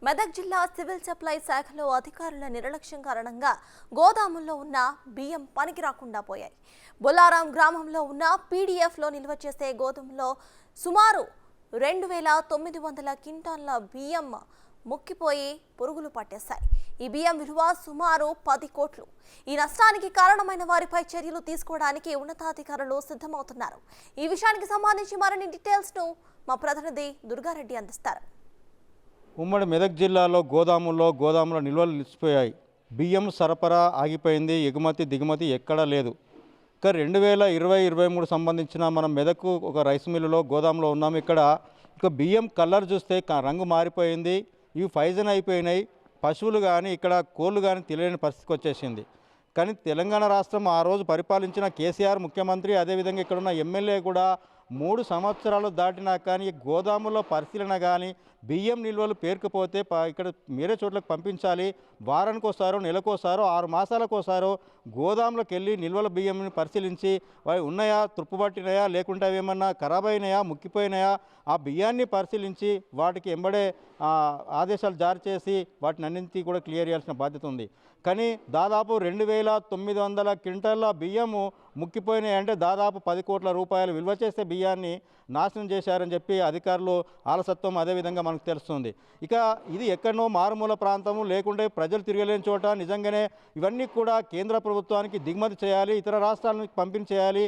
మెదక్ జిల్లా civil supply శాఖలో అధికారుల నిర్లక్ష్యం కారణంగా గోదాముల్లో ఉన్న బియ్యం పనికి రాకుండా పోయాయి. బొల్లారం గ్రామంలో ఉన్న పీడీఎఫ్లో నిల్వ చేసే గోదాములో సుమారు 2,900 క్వింటాళ్ల బియ్యం ముక్కిపోయి పురుగులు పట్టేశాయి. ఈ బియ్యం విలువ సుమారు 10 కోట్లు. ఈ నష్టానికి కారణమైన వారిపై చర్యలు తీసుకోవడానికి ఉన్నతాధికారులు సిద్ధమవుతున్నారు. ఈ విషయానికి సంబంధించి మరిన్ని డీటెయిల్స్ ను మా ప్రతినిధి దుర్గారెడ్డి అందిస్తారు. ఉమ్మడి మెదక్ జిల్లాలో గోదాములో నిల్వలు నిలిచిపోయాయి. బియ్యం సరఫరా ఆగిపోయింది. ఎగుమతి దిగుమతి ఎక్కడా లేదు. ఇక 2020-23 సంబంధించిన మనం మెదక్ ఒక రైస్ మిల్లులో గోదాంలో ఉన్నాము. ఇక్కడ ఇక బియ్యం కలర్ చూస్తే రంగు మారిపోయింది. ఇవి ఫైజన్ అయిపోయినాయి. పశువులు కానీ ఇక్కడ కోళ్ళు కానీ తెలియని పరిస్థితికి వచ్చేసింది. కానీ తెలంగాణ రాష్ట్రం ఆ రోజు పరిపాలించిన కేసీఆర్ ముఖ్యమంత్రి, అదేవిధంగా ఇక్కడున్న ఎమ్మెల్యే కూడా 3 సంవత్సరాలు దాటినా కానీ గోదాములో పరిశీలన కానీ బియ్యం నిల్వలు పేరుకుపోతే ఇక్కడ వేరే చోట్లకు పంపించాలి. వారానికి ఒకసారో నెలకోసారో 6 మాసాలకోసారో గోదాంలోకి వెళ్ళి నిల్వల బియ్యంని పరిశీలించి అవి ఉన్నాయా, తుప్పుపట్టినాయా, లేకుంటే అవి ఏమన్నా ఖరాబ్ అయినాయా, ముక్కిపోయినాయా, ఆ బియ్యాన్ని పరిశీలించి వాటికి ఎంబడే ఆదేశాలు జారీ చేసి వాటిని అన్నింటినీ కూడా క్లియర్ చేయాల్సిన బాధ్యత ఉంది. కానీ దాదాపు 2,900 క్వింటాళ్ళ బియ్యము ముక్కిపోయినాయి. అంటే దాదాపు 10 కోట్ల రూపాయలు విలువ చేసే బియ్యాన్ని నాశనం చేశారని చెప్పి అధికారులు ఆలసత్వం అదేవిధంగా మనకు తెలుస్తుంది. ఇక ఇది ఎక్కడనో మారుమూల ప్రాంతము, లేకుంటే ప్రజలు తిరగలేని చోట నిజంగానే ఇవన్నీ కూడా కేంద్ర ప్రభుత్వానికి దిగుమతి చేయాలి, ఇతర రాష్ట్రాలకు పంపిణీ చేయాలి.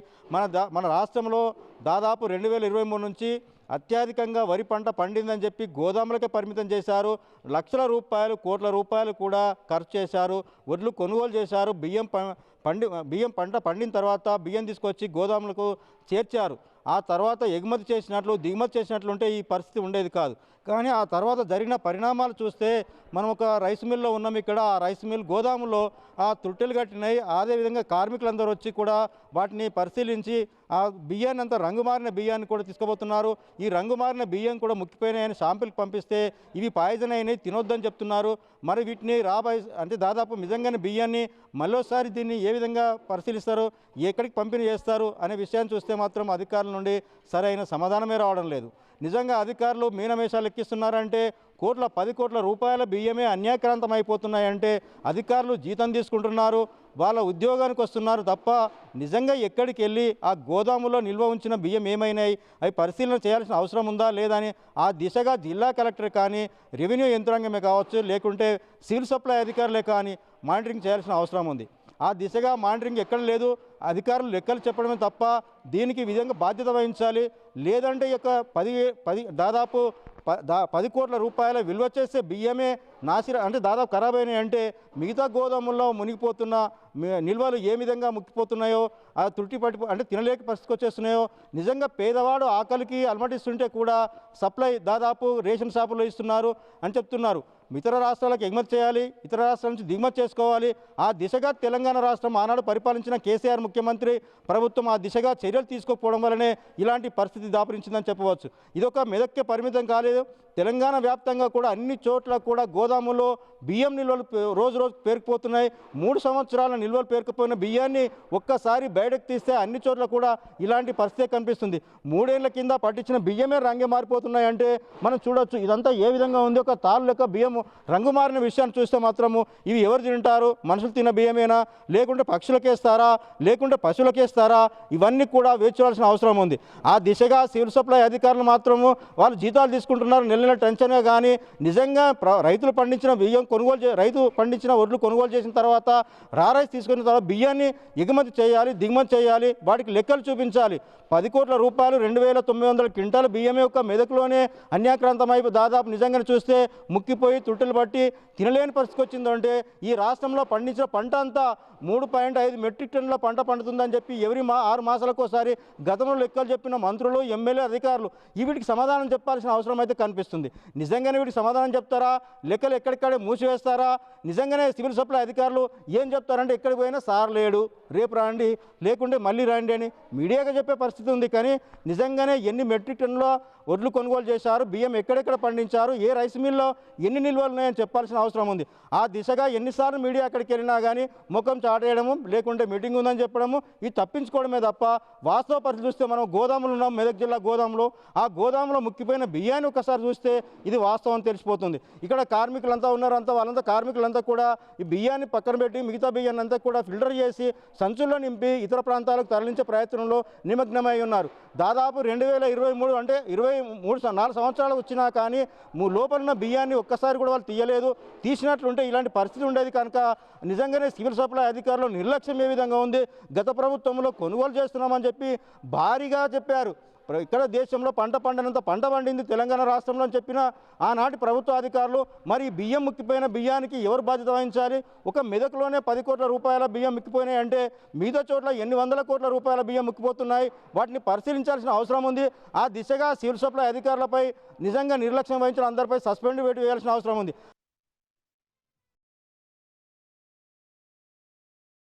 మన రాష్ట్రంలో దాదాపు 2023 నుంచి అత్యధికంగా వరి పంట పండిందని చెప్పి గోదాములకే పరిమితం చేశారు. లక్షల రూపాయలు, కోట్ల రూపాయలు కూడా ఖర్చు చేశారు. వడ్లు కొనుగోలు చేశారు. బియ్యం పంట పండిన తర్వాత బియ్యం తీసుకొచ్చి గోదాములకు చేర్చారు. ఆ తర్వాత ఎగుమతి చేసినట్లు దిగుమతి చేసినట్లుంటే ఈ పరిస్థితి ఉండేది కాదు. కానీ ఆ తర్వాత జరిగిన పరిణామాలు చూస్తే మనం ఒక రైస్ మిల్లో ఉన్నాం. ఇక్కడ ఆ రైస్ మిల్ గోదాములో ఆ తుట్టెలు కట్టినాయి. అదేవిధంగా కార్మికులందరూ వచ్చి కూడా వాటిని పరిశీలించి ఆ బియ్యాన్ని అంతా రంగుమారిన బియ్యాన్ని కూడా తీసుకుపోతున్నారు. ఈ రంగుమారిన బియ్యం కూడా ముక్కిపోయినాయని శాంపిల్కి పంపిస్తే ఇవి పాయిజన్ అయినాయి, తినొద్దని చెప్తున్నారు. మరి వీటిని అంటే దాదాపు నిజంగానే బియ్యాన్ని మళ్ళీసారి దీన్ని ఏ విధంగా పరిశీలిస్తారు, ఎక్కడికి పంపిణీ చేస్తారు అనే విషయాన్ని చూస్తే మాత్రం అధికారుల నుండి సరైన సమాధానమే రావడం లేదు. నిజంగా అధికారులు మీనమేషాలు ఎక్కిస్తున్నారంటే 10 కోట్ల రూపాయల బియ్యమే అన్యాక్రాంతం అయిపోతున్నాయంటే అధికారులు జీతం తీసుకుంటున్నారు, వాళ్ళ ఉద్యోగానికి వస్తున్నారు తప్ప నిజంగా ఎక్కడికి వెళ్ళి ఆ గోదాములో నిల్వ ఉంచిన బియ్యం ఏమైనాయి, అవి పరిశీలన చేయాల్సిన అవసరం ఉందా లేదా అని ఆ దిశగా జిల్లా కలెక్టర్ కానీ, రెవెన్యూ యంత్రాంగమే కావచ్చు, లేకుంటే సివిల్ సప్లై అధికారులే కానీ మానిటరింగ్ చేయాల్సిన అవసరం ఉంది. ఆ దిశగా మానిటరింగ్ ఎక్కడ లేదు. అధికారులు లెక్కలు చెప్పడమే తప్ప దీనికి విధంగా బాధ్యత వహించాలి. లేదంటే ఈ యొక్క దాదాపు 10 కోట్ల రూపాయల విలువ చేసే బియ్యమే అంటే దాదాపు ఖరాబ్ అయినాయి అంటే మిగతా గోదాముల్లో మునిగిపోతున్న నిల్వలు ఏ విధంగా ముక్కిపోతున్నాయో, ఆ అంటే తినలేక పరిస్థితికి వచ్చేస్తున్నాయో, నిజంగా పేదవాడు ఆకలికి అలమటిస్తుంటే కూడా సప్లై దాదాపు రేషన్ షాపుల్లో ఇస్తున్నారు అని చెప్తున్నారు. ఇతర రాష్ట్రాలకు ఎగుమతి చేయాలి, ఇతర రాష్ట్రాల నుంచి దిగుమతి చేసుకోవాలి. ఆ దిశగా తెలంగాణ రాష్ట్రం ఆనాడు పరిపాలించిన కేసీఆర్ ముఖ్యమంత్రి ప్రభుత్వం ఆ దిశగా చర్యలు తీసుకోకపోవడం వల్లనే ఇలాంటి పరిస్థితి దాపురించిందని చెప్పవచ్చు. ఇదొక మెదక్కే పరిమితం కాలేదు. తెలంగాణ వ్యాప్తంగా కూడా అన్ని చోట్ల కూడా గోదాముల్లో బియ్యం నిల్వలు రోజు పేరుకుపోతున్నాయి. 3 సంవత్సరాల నిల్వలు పేరుకుపోయిన బియ్యాన్ని ఒక్కసారి బయటకు తీస్తే అన్ని చోట్ల కూడా ఇలాంటి పరిస్థితి కనిపిస్తుంది. 3 ఏళ్ల కింద పట్టించిన బియ్యమే రంగు మారిపోతున్నాయి అంటే మనం చూడొచ్చు ఇదంతా ఏ విధంగా ఉంది. ఒక తాళ్ళు లెక్క బియ్యం రంగు మారిన విషయాన్ని చూస్తే మాత్రము ఇవి ఎవరు తింటారు, మనుషులు తిన్న బియ్యమేనా, లేకుంటే పక్షులకేస్తారా, లేకుంటే పశువులకేస్తారా, ఇవన్నీ కూడా వేర్చవలసిన అవసరం ఉంది. ఆ దిశగా సివిల్ సప్లై అధికారులు మాత్రము వాళ్ళు జీతాలు తీసుకుంటున్నారు నెల టెన్షన్గా. కానీ నిజంగా రైతులు పండించిన బియ్యం రైతు పండించిన వడ్లు కొనుగోలు చేసిన తర్వాత రైస్ తీసుకున్న తర్వాత బియ్యాన్ని ఎగుమతి చేయాలి, దిగుమతి చేయాలి, వాటికి లెక్కలు చూపించాలి. 10 కోట్ల రూపాయలు 2,900 క్వింటాల బియ్యమే ఒక మెదక్లోనే అన్యాక్రాంతమైపు దాదాపు నిజంగానే చూస్తే ముక్కిపోయి తుట్టెలు పట్టి తినలేని పరిస్థితికి వచ్చిందంటే ఈ రాష్ట్రంలో పండించిన పంట అంతా 3.5 మెట్రిక్ టన్నుల పంట పండుతుందని చెప్పి 6 మాసాలకు ఒకసారి గతంలో లెక్కలు చెప్పిన మంత్రులు, ఎమ్మెల్యే, అధికారులు వీటికి సమాధానం చెప్పాల్సిన అవసరం అయితే కనిపిస్తుంది. నిజంగానే వీటికి సమాధానం చెప్తారా, లెక్కలు ఎక్కడిక్కడే మూసివేస్తారా? నిజంగానే సివిల్ సప్లై అధికారులు ఏం చెప్తారంటే ఎక్కడికి పోయినా సార్ లేడు, రేపు రండి, లేకుంటే మళ్ళీ రండి అని మీడియాగా చెప్పే పరిస్థితి ఉంది. కానీ నిజంగానే ఎన్ని మెట్రిక్ టన్నుల వడ్లు కొనుగోలు చేశారు, బియ్యం ఎక్కడెక్కడ పండించారు, ఏ రైస్ మిల్లో ఎన్ని నిల్వలు ఉన్నాయని చెప్పాల్సిన అవసరం ఉంది. ఆ దిశగా ఎన్నిసార్లు మీడియా అక్కడికి వెళ్ళినా కానీ ముఖం చాట్ చేయడము, లేకుంటే మీటింగ్ ఉందని చెప్పడము, ఇది తప్పించుకోవడమే తప్ప వాస్తవ పరిస్థితి చూస్తే మనం గోదాములు ఉన్నాం, మెదక్ జిల్లా గోదాములో. ఆ గోదాములో ముక్కిపోయిన బియ్యాన్ని ఒకసారి చూస్తే ఇది వాస్తవం తెలిసిపోతుంది. ఇక్కడ కార్మికులంతా ఉన్నారు, వాళ్ళంతా కార్మికులంతా కూడా ఈ బియ్యాన్ని పక్కన పెట్టి మిగతా బియ్యాన్ని అంతా కూడా ఫిల్టర్ చేసి సంచుల్లో నింపి ఇతర ప్రాంతాలకు తరలించే ప్రయత్నంలో నిమగ్నమై ఉన్నారు. దాదాపు 2023 అంటే 4 సంవత్సరాలు వచ్చినా కానీ లోపల బియ్యాన్ని ఒక్కసారి కూడా వాళ్ళు తీయలేదు. తీసినట్లుంటే ఇలాంటి పరిస్థితి ఉండేది కనుక నిజంగానే సివిల్ సప్లై అధికారులు నిర్లక్ష్యం ఏ విధంగా ఉంది. గత ప్రభుత్వంలో కొనుగోలు చేస్తున్నామని చెప్పి భారీగా చెప్పారు. ఇక్కడ దేశంలో పంట పండింది తెలంగాణ రాష్ట్రంలో అని చెప్పిన ఆనాటి ప్రభుత్వ అధికారులు మరి బియ్యం ముక్కిపోయిన బియ్యానికి ఎవరు బాధ్యత వహించాలి? ఒక మెదక్లోనే 10 కోట్ల రూపాయల బియ్యం ముక్కిపోయినాయి అంటే మిగతా చోట్ల ఎన్ని వందల కోట్ల రూపాయల బియ్యం ముక్కిపోతున్నాయి? వాటిని పరిశీలించాల్సిన అవసరం ఉంది. ఆ దిశగా సివిల్ సప్లై అధికారులపై నిజంగా నిర్లక్ష్యం వహించిన అందరిపై సస్పెండ్ వేయాల్సిన అవసరం ఉంది.